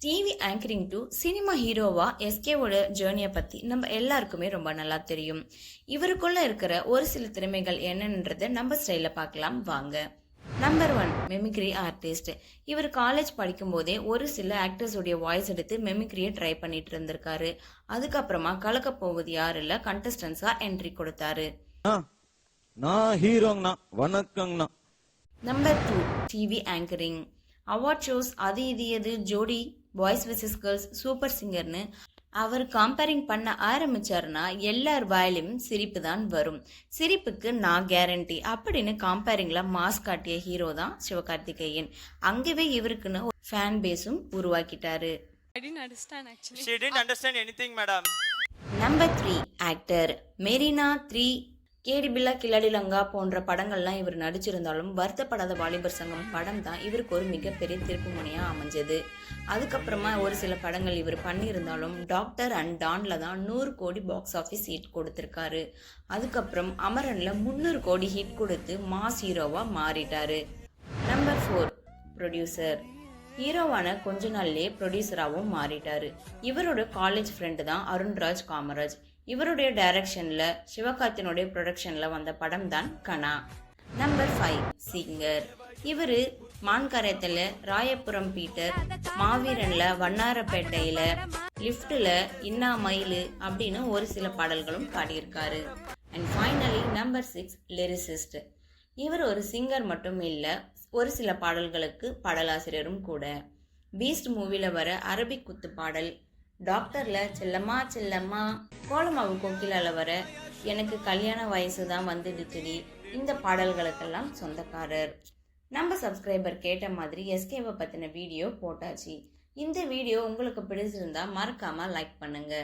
TV anchoring to cinema ஹீரோவா எஸ்கேவோட ஜேர்னியை பற்றி நம்ம எல்லாருக்குமே ரொம்ப நல்லா தெரியும். இவருக்குள்ள இருக்கிற ஒரு சில திறமைகள் என்னன்றதை நம்ம ஸ்டைலில் பார்க்கலாம் வாங்க. Number 1, mimicry artist. இவர் காலேஜ் படிக்கும் போதே ஒரு சில ஆக்டர்ஸோடைய வாய்ஸ் எடுத்து மெமிக்ரியை ட்ரை பண்ணிட்டு இருந்திருக்காரு. அதுக்கப்புறமா கலக்க போவது யாருல கண்டஸ்டன்ஸா என்ட்ரி கொடுத்தாரு. நான் ஹீரோங்கண்ணா, வணக்கங்கண்ணா. Number 2, TV anchoring. Award shows அது இது எது ஜோடி, பாய்ஸ் வெர்சஸ் கேர்ள்ஸ், சூப்பர் சிங்கர்னு அவர் கம்பேரிங் பண்ண ஆரம்பிச்சாருன்னா எல்லார் வாயிலும் சிரிப்பு தான் வரும். சிரிப்புக்கு நான் கேரண்டி அப்படின்னு கம்பேரிங்ல மாஸ் காட்டிய ஹீரோ தான் சிவகார்த்திகேயன். அங்கவே இவருக்குன்னு ஒரு ஃபேன் பேஸும் உருவாக்கிட்டாரு. I didn't understand actually. She didn't understand anything, madam. Number 3, actor. Marina 3, Kedi Billa, Killadi Ranga போன்ற படங்கள்லாம் இவர் நடிச்சிருந்தாலும் வருத்தப்படாத வாலிபர் சங்கம் படம் தான் இவருக்கு ஒரு மிகப்பெரிய திருப்பு முனையா அமைஞ்சது. அதுக்கப்புறமா ஒரு சில படங்கள் இவர் பண்ணியிருந்தாலும் டாக்டர் அண்ட் டான்ல தான் 100 கோடி பாக்ஸ் ஆஃபீஸ் ஹிட் கொடுத்திருக்காரு. அதுக்கப்புறம் அமரன்ல 300 கோடி ஹிட் கொடுத்து மாஸ் ஹீரோவா மாறிட்டாரு. Number 4, producer. ஹீரோவான கொஞ்ச நாள்லயே ப்ரொடியூசராகவும் மாறிட்டாரு. இவரோட காலேஜ் ஃப்ரெண்டு தான் அருண்ராஜ் காமராஜ். இவருடைய டைரக்ஷன்ல சிவகார்த்தினுடைய ப்ரொடக்ஷன்ல வந்த படம் தான் கனா. Number 5, singer. இவரு மான்கரைத்துல, ராயபுரம் பீட்டர், மாவீரன்ல, வண்ணாரப்பேட்டையில, லிப்ட்ல, இன்னா மயிலு அப்படின்னு ஒரு சில பாடல்களும் பாடியிருக்காரு. And finally number 6, lyricist. இவர் ஒரு சிங்கர் மட்டும் இல்ல, ஒரு சில பாடல்களுக்கு பாடலாசிரியரும் கூட. பீஸ்ட் மூவில வர அரபிக் குத்து பாடல், டாக்டர்ல செல்லம்மா செல்லம்மா, கோலமாவு கோகிலால வர எனக்கு கல்யாண வயசு தான் வந்துடுச்சுடி, இந்த பாடல்களுக்கெல்லாம் சொந்தக்காரர். நம்ம சப்ஸ்கிரைபர் கேட்ட மாதிரி எஸ்கேவை பத்தின வீடியோ போட்டாச்சு. இந்த வீடியோ உங்களுக்கு பிடிச்சிருந்தா மறக்காம லைக் பண்ணுங்க.